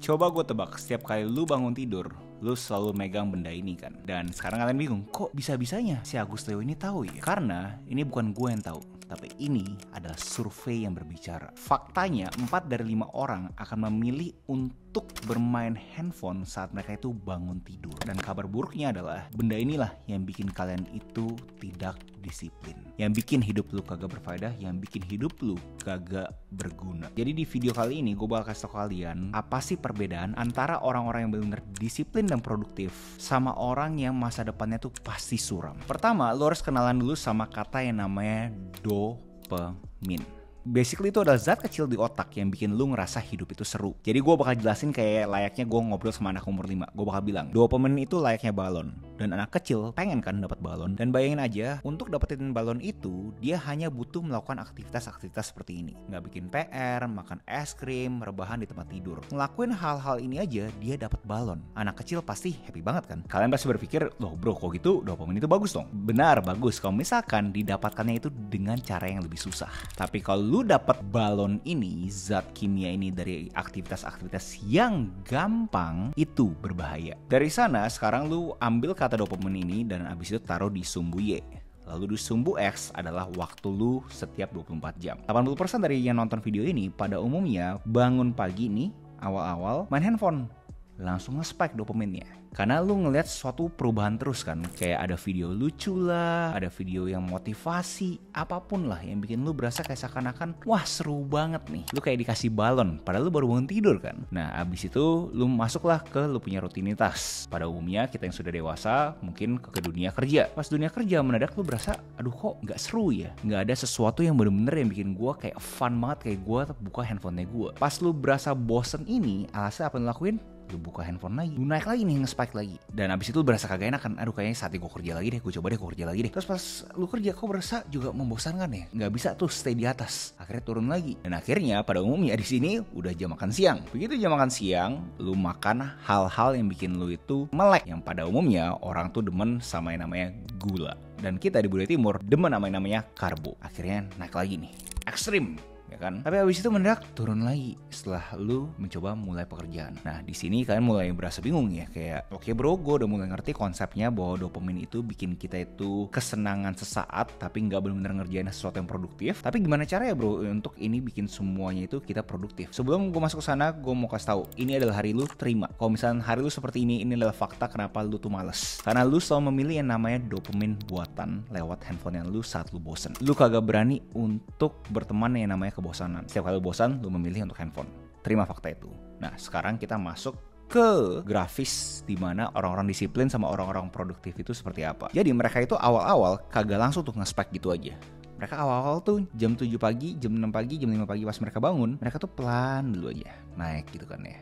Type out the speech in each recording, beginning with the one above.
Coba gue tebak, setiap kali lu bangun tidur, lu selalu megang benda ini kan. Dan sekarang kalian bingung, kok bisa-bisanya si Agus Leo ini tahu ya? Karena ini bukan gue yang tahu, tapi ini adalah survei yang berbicara. Faktanya 4 dari 5 orang akan memilih untuk bermain handphone saat mereka itu bangun tidur. Dan kabar buruknya adalah benda inilah yang bikin kalian itu tidak disiplin, yang bikin hidup lu kagak berfaedah, yang bikin hidup lu kagak berguna. Jadi di video kali ini gue bakal kasih tau kalian apa sih perbedaan antara orang-orang yang benar-benar disiplin dan produktif sama orang yang masa depannya tuh pasti suram. Pertama, lu harus kenalan dulu sama kata yang namanya dopamin. Basically itu adalah zat kecil di otak yang bikin lu ngerasa hidup itu seru. Jadi gue bakal jelasin kayak layaknya gue ngobrol sama anak umur 5. Gue bakal bilang, dopamin itu layaknya balon. Dan anak kecil pengen kan dapat balon. Dan bayangin aja, untuk dapetin balon itu, dia hanya butuh melakukan aktivitas-aktivitas seperti ini. Nggak bikin PR, makan es krim, rebahan di tempat tidur. Ngelakuin hal-hal ini aja, dia dapat balon. Anak kecil pasti happy banget kan? Kalian pasti berpikir, loh bro kok gitu dopamin itu bagus dong? Benar, bagus kalau misalkan didapatkannya itu dengan cara yang lebih susah. Tapi kalau lu dapat balon ini, zat kimia ini dari aktivitas-aktivitas yang gampang, itu berbahaya. Dari sana sekarang lu ambil kata dopamin ini dan abis itu taruh di sumbu Y. Lalu di sumbu X adalah waktu lu setiap 24 jam. 80% dari yang nonton video ini pada umumnya bangun pagi nih, awal-awal main handphone, langsung nge-spike dopaminnya. Karena lu ngeliat suatu perubahan terus kan. Kayak ada video lucu lah, ada video yang motivasi, apapun lah yang bikin lu berasa kayak seakan-akan, wah seru banget nih. Lu kayak dikasih balon, padahal lu baru bangun tidur kan. Nah abis itu lu masuklah ke lu punya rutinitas. Pada umumnya kita yang sudah dewasa mungkin ke dunia kerja. Pas dunia kerja mendadak lu berasa, aduh kok gak seru ya. Gak ada sesuatu yang bener-bener yang bikin gua kayak fun banget kayak gua buka handphonenya gua. Pas lu berasa bosen ini, alasan apa yang lu lakuin? Lu buka handphone lagi, lu naik lagi nih, nge-spike lagi. Dan abis itu lu berasa kagak enak kan, aduh kayaknya saatnya gue kerja lagi deh, gue coba deh gue kerja lagi deh. Terus pas lu kerja kok berasa juga membosankan ya, nggak bisa tuh stay di atas, akhirnya turun lagi. Dan akhirnya pada umumnya di sini udah jam makan siang. Begitu jam makan siang, lu makan hal-hal yang bikin lu itu melek, yang pada umumnya orang tuh demen sama yang namanya gula. Dan kita di budaya timur demen sama yang namanya karbo. Akhirnya naik lagi nih, ekstrim. Ya kan? Tapi abis itu mendadak turun lagi setelah lu mencoba mulai pekerjaan. Nah di sini kalian mulai berasa bingung ya, kayak oke bro, gue udah mulai ngerti konsepnya bahwa dopamin itu bikin kita itu kesenangan sesaat tapi nggak benar-benar ngerjain sesuatu yang produktif. Tapi gimana caranya bro untuk ini bikin semuanya itu kita produktif? Sebelum gue masuk ke sana, gue mau kasih tahu ini adalah hari lu, terima. Kalau misalnya hari lu seperti ini adalah fakta kenapa lu tuh males. Karena lu selalu memilih yang namanya dopamin buatan lewat handphone yang lu saat lu bosen. Lu kagak berani untuk berteman yang namanya kebosanan. Setiap kali bosan, lu memilih untuk handphone. Terima fakta itu. Nah, sekarang kita masuk ke grafis di mana orang-orang disiplin sama orang-orang produktif itu seperti apa. Jadi mereka itu awal-awal kagak langsung tuh nge-spike gitu aja. Mereka awal-awal tuh jam 7 pagi, jam 6 pagi, jam 5 pagi pas mereka bangun, mereka tuh pelan dulu aja naik gitu kan ya.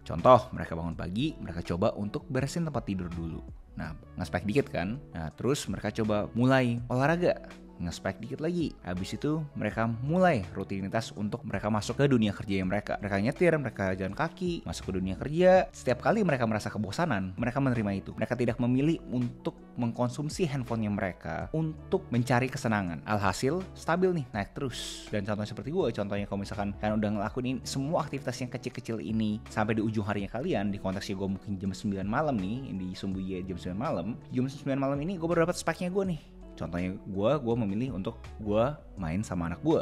Contoh, mereka bangun pagi, mereka coba untuk beresin tempat tidur dulu. Nah, nge-spike dikit kan. Nah, terus mereka coba mulai olahraga. Nge-spike dikit lagi. Habis itu mereka mulai rutinitas untuk mereka masuk ke dunia kerja mereka. Mereka nyetir, mereka jalan kaki, masuk ke dunia kerja. Setiap kali mereka merasa kebosanan, mereka menerima itu. Mereka tidak memilih untuk mengkonsumsi handphonenya mereka untuk mencari kesenangan. Alhasil stabil nih, naik terus. Dan contohnya seperti gue, contohnya kalau misalkan kalian udah ngelakuin semua aktivitas yang kecil-kecil ini sampai di ujung harinya kalian, di konteksnya gue mungkin jam 9 malam nih, di sumbu Y jam 9 malam. Jam 9 malam ini gue baru dapat spike-nya gue nih. Contohnya gue memilih untuk gue main sama anak gue.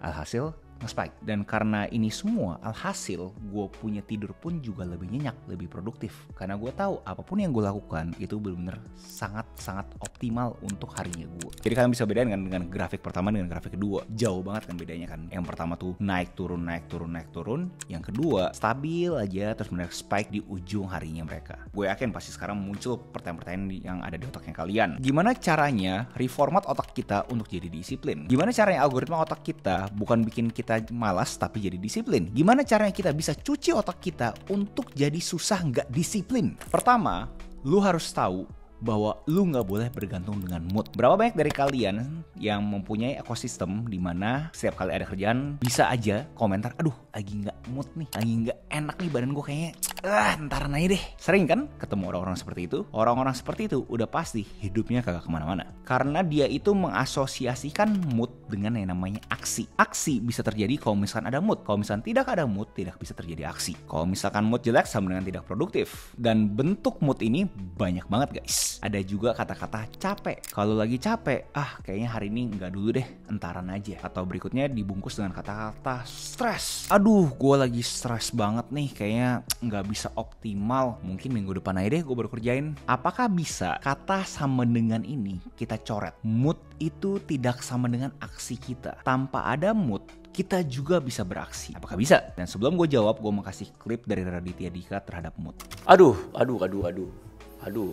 Alhasil nge-spike. Dan karena ini semua, alhasil gue punya tidur pun juga lebih nyenyak, lebih produktif. Karena gue tahu apapun yang gue lakukan itu benar-benar sangat-sangat optimal untuk harinya gue. Jadi kalian bisa bedain kan dengan grafik pertama dengan grafik kedua. Jauh banget kan bedanya kan. Yang pertama tuh naik turun, naik turun, naik turun. Yang kedua stabil aja terus benar spike di ujung harinya mereka. Gue yakin pasti sekarang muncul pertanyaan-pertanyaan yang ada di otaknya kalian. Gimana caranya reformat otak kita untuk jadi disiplin? Gimana caranya algoritma otak kita bukan bikin kita malas tapi jadi disiplin? Gimana caranya kita bisa cuci otak kita untuk jadi susah nggak disiplin? Pertama, lu harus tahu bahwa lu nggak boleh bergantung dengan mood. Berapa banyak dari kalian yang mempunyai ekosistem di mana setiap kali ada kerjaan bisa aja komentar, aduh lagi nggak mood nih, lagi nggak enak nih badan gue kayaknya Ntar aja deh. Sering kan ketemu orang-orang seperti itu? Orang-orang seperti itu udah pasti hidupnya kagak kemana-mana. Karena dia itu mengasosiasikan mood dengan yang namanya aksi. Aksi bisa terjadi kalau misalkan ada mood. Kalau misalkan tidak ada mood, tidak bisa terjadi aksi. Kalau misalkan mood jelek sama dengan tidak produktif. Dan bentuk mood ini banyak banget guys. Ada juga kata-kata capek. Kalau lagi capek, kayaknya hari ini nggak dulu deh, entaran aja. Atau berikutnya dibungkus dengan kata-kata stres. Aduh, gue lagi stres banget nih, kayaknya nggak bisa optimal. Mungkin minggu depan aja deh gue baru kerjain. Apakah bisa kata sama dengan ini kita coret? Mood itu tidak sama dengan aksi kita. Tanpa ada mood, kita juga bisa beraksi. Apakah bisa? Dan sebelum gue jawab, gue mau kasih klip dari Raditya Dika terhadap mood. Aduh,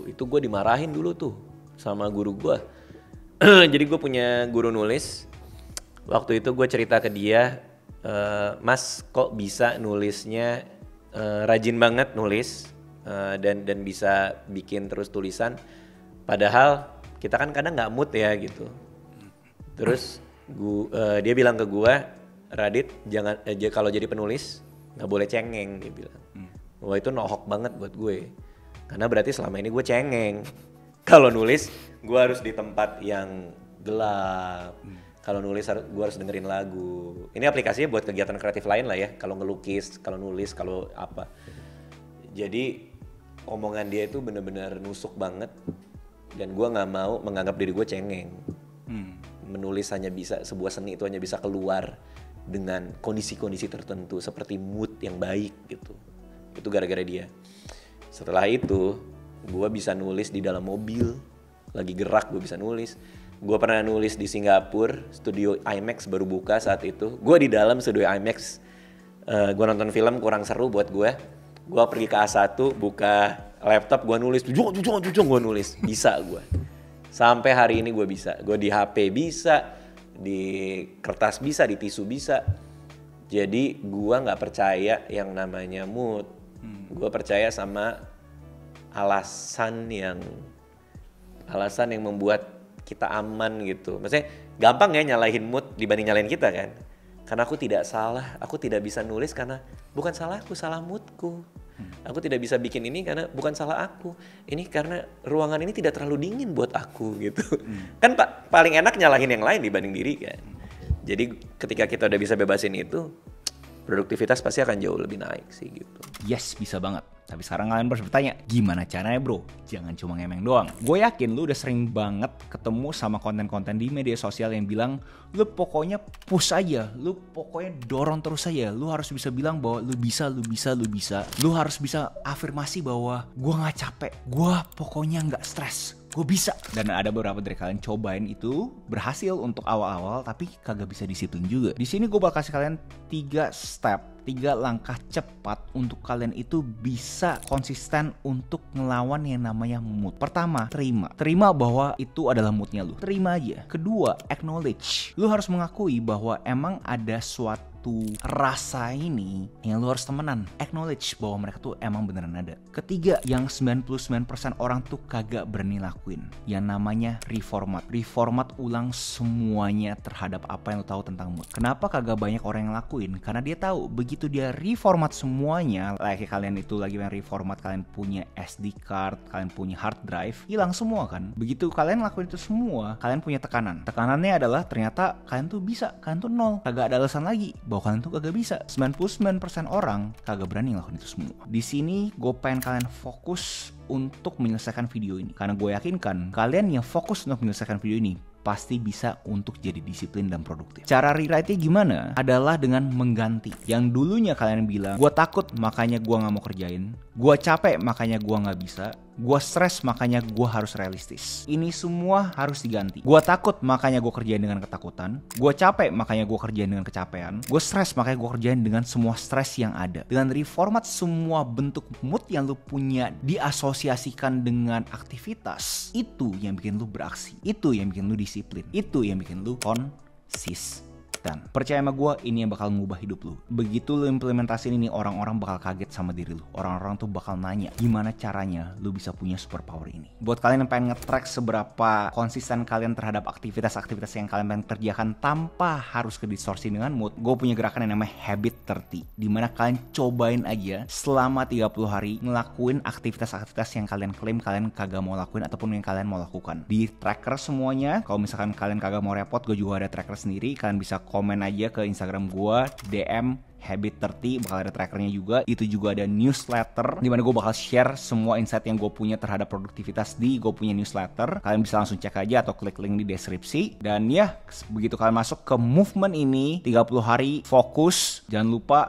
itu gue dimarahin dulu tuh sama guru gue. Jadi gue punya guru nulis. Waktu itu gue cerita ke dia, Mas kok bisa nulisnya rajin banget nulis dan bisa bikin terus tulisan. Padahal kita kan kadang nggak mood ya gitu. Terus dia bilang ke gue, Radit jangan kalau jadi penulis nggak boleh cengeng, dia bilang. Wah itu nohok banget buat gue. Karena berarti selama ini gue cengeng. Kalau nulis gue harus di tempat yang gelap. Kalau nulis gue harus dengerin lagu. Ini aplikasinya buat kegiatan kreatif lain lah ya. Kalau ngelukis, kalau nulis, kalau apa. Jadi omongan dia itu benar-benar nusuk banget. Dan gue nggak mau menganggap diri gue cengeng. Menulis hanya bisa, sebuah seni itu hanya bisa keluar dengan kondisi-kondisi tertentu seperti mood yang baik gitu. Itu gara-gara dia. Setelah itu gue bisa nulis di dalam mobil, lagi gerak gue bisa nulis. Gue pernah nulis di Singapura, studio IMAX baru buka saat itu. Gue di dalam studio IMAX, gue nonton film kurang seru buat gue. Gue pergi ke A1, buka laptop, gue nulis, jujung gue nulis. Bisa gue. Sampai hari ini gue bisa. Gue di HP bisa, di kertas bisa, di tisu bisa. Jadi gue gak percaya yang namanya mood. Gue percaya sama alasan yang membuat kita aman gitu. Maksudnya gampang ya nyalahin mood dibanding nyalahin kita kan. Karena aku tidak salah, aku tidak bisa nulis karena bukan salahku, salah moodku. Aku tidak bisa bikin ini karena bukan salah aku. Ini karena ruangan ini tidak terlalu dingin buat aku gitu. Kan paling enak nyalahin yang lain dibanding diri kan. Jadi ketika kita udah bisa bebasin itu, produktivitas pasti akan jauh lebih naik sih gitu. Yes, bisa banget. Tapi sekarang kalian harus bertanya, gimana caranya bro? Jangan cuma ngemeng doang. Gue yakin lu udah sering banget ketemu sama konten-konten di media sosial yang bilang, lu pokoknya push aja, lu pokoknya dorong terus aja. Lu harus bisa bilang bahwa lu bisa. Lu harus bisa afirmasi bahwa gue gak capek, gue pokoknya gak stres. Gue bisa. Dan ada beberapa dari kalian cobain itu, berhasil untuk awal-awal, tapi kagak bisa disiplin juga. Di sini gue bakal kasih kalian 3 step, 3 langkah cepat untuk kalian itu bisa konsisten untuk ngelawan yang namanya mood. Pertama, terima. Terima bahwa itu adalah moodnya lu. Terima aja. Kedua, acknowledge. Lu harus mengakui bahwa emang ada suatu rasa ini yang lu harus temenan. Acknowledge bahwa mereka tuh emang beneran ada. Ketiga, yang 99% orang tuh kagak berani lakuin, yang namanya reformat. Reformat ulang semuanya terhadap apa yang lu tahu tentang mood. Kenapa kagak banyak orang yang lakuin? Karena dia tahu begitu dia reformat semuanya, kayak kalian itu lagi yang reformat, kalian punya SD card, kalian punya hard drive, hilang semua kan. Begitu kalian lakuin itu semua, kalian punya tekanan. Tekanannya adalah ternyata kalian tuh bisa, kalian tuh nol. Kagak ada alasan lagi bahwa kalian tuh kagak bisa. 99% orang kagak berani ngelakuin itu semua. Di sini gue pengen kalian fokus untuk menyelesaikan video ini, karena gue yakinkan kalian yang fokus untuk menyelesaikan video ini pasti bisa untuk jadi disiplin dan produktif. Cara rewrite-nya gimana? Adalah dengan mengganti. Yang dulunya kalian bilang, gue takut makanya gue gak mau kerjain, gue capek makanya gue gak bisa, gue stres makanya gue harus realistis. Ini semua harus diganti. Gue takut makanya gue kerjain dengan ketakutan, gue capek makanya gue kerjain dengan kecapean, gue stres makanya gue kerjain dengan semua stres yang ada. Dengan reformat semua bentuk mood yang lu punya diasosiasikan dengan aktivitas, itu yang bikin lu beraksi, itu yang bikin lu disiplin, itu yang bikin lu konsisten. konsisten. Percaya sama gue, ini yang bakal ngubah hidup lu. Begitu lu implementasiin ini, orang-orang bakal kaget sama diri lu. Orang-orang tuh bakal nanya, gimana caranya lu bisa punya superpower ini. Buat kalian yang pengen nge-track seberapa konsisten kalian terhadap aktivitas-aktivitas yang kalian pengen kerjakan tanpa harus ke distorsi dengan mood, gue punya gerakan yang namanya Habit 30, dimana kalian cobain aja selama 30 hari ngelakuin aktivitas-aktivitas yang kalian klaim kalian kagak mau lakuin ataupun yang kalian mau lakukan. Di tracker semuanya, kalau misalkan kalian kagak mau repot, gue juga ada tracker sendiri. Kalian bisa komen aja ke Instagram gue, DM Habit 30, bakal ada trackernya juga. Itu juga ada newsletter, dimana gue bakal share semua insight yang gue punya terhadap produktivitas di gue punya newsletter. Kalian bisa langsung cek aja atau klik link di deskripsi. Dan ya, begitu kalian masuk ke movement ini 30 hari fokus, jangan lupa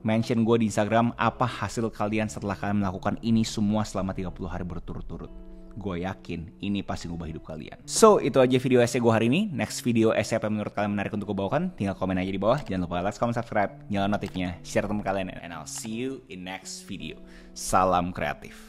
mention gue di Instagram apa hasil kalian setelah kalian melakukan ini semua selama 30 hari berturut-turut. Gue yakin ini pasti ngubah hidup kalian. So, itu aja video essay gue hari ini. Next video essay apa yang menurut kalian menarik untuk gue bawakan? Tinggal komen aja di bawah. Jangan lupa like, comment, subscribe, nyalain notifnya, share temen kalian, and I'll see you in next video. Salam kreatif.